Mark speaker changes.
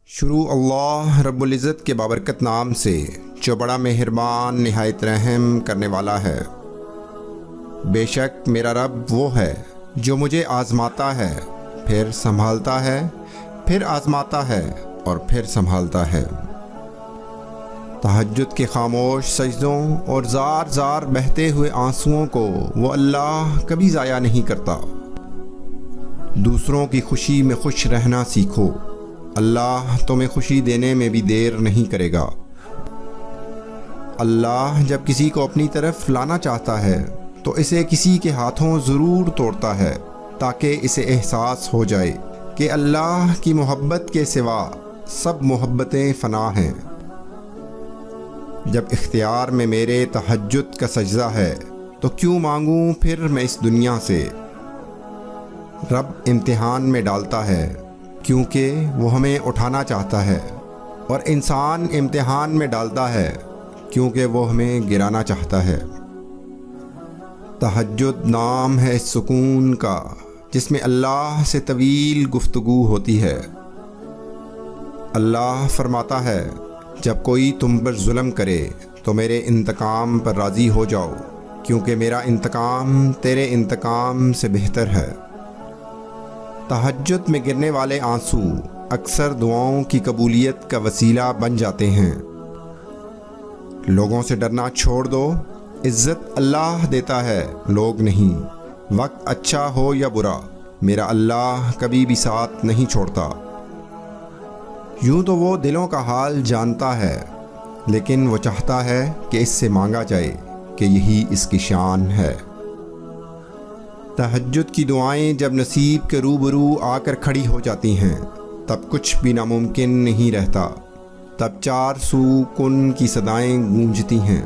Speaker 1: شروع اللہ رب العزت کے بابرکت نام سے جو بڑا مہربان نہایت رحم کرنے والا ہے۔ بے شک میرا رب وہ ہے جو مجھے آزماتا ہے، پھر سنبھالتا ہے، پھر آزماتا ہے اور پھر سنبھالتا ہے۔ تہجد کے خاموش سجدوں اور زار زار بہتے ہوئے آنسوؤں کو وہ اللہ کبھی ضائع نہیں کرتا۔ دوسروں کی خوشی میں خوش رہنا سیکھو، اللہ تمہیں خوشی دینے میں بھی دیر نہیں کرے گا۔ اللہ جب کسی کو اپنی طرف لانا چاہتا ہے تو اسے کسی کے ہاتھوں ضرور توڑتا ہے تاکہ اسے احساس ہو جائے کہ اللہ کی محبت کے سوا سب محبتیں فنا ہیں۔ جب اختیار میں میرے تہجد کا سجدہ ہے تو کیوں مانگوں پھر میں اس دنیا سے۔ رب امتحان میں ڈالتا ہے کیونکہ وہ ہمیں اٹھانا چاہتا ہے، اور انسان امتحان میں ڈالتا ہے کیونکہ وہ ہمیں گرانا چاہتا ہے۔ تہجد نام ہے اس سکون کا جس میں اللہ سے طویل گفتگو ہوتی ہے۔ اللہ فرماتا ہے، جب کوئی تم پر ظلم کرے تو میرے انتقام پر راضی ہو جاؤ، کیونکہ میرا انتقام تیرے انتقام سے بہتر ہے۔ تہجد میں گرنے والے آنسو اکثر دعاؤں کی قبولیت کا وسیلہ بن جاتے ہیں۔ لوگوں سے ڈرنا چھوڑ دو، عزت اللہ دیتا ہے، لوگ نہیں۔ وقت اچھا ہو یا برا، میرا اللہ کبھی بھی ساتھ نہیں چھوڑتا۔ یوں تو وہ دلوں کا حال جانتا ہے، لیکن وہ چاہتا ہے کہ اس سے مانگا جائے کہ یہی اس کی شان ہے۔ تہجد کی دعائیں جب نصیب کے روبرو آ کر کھڑی ہو جاتی ہیں تب کچھ بھی ناممکن نہیں رہتا، تب چار سو کن کی صدائیں گونجتی ہیں۔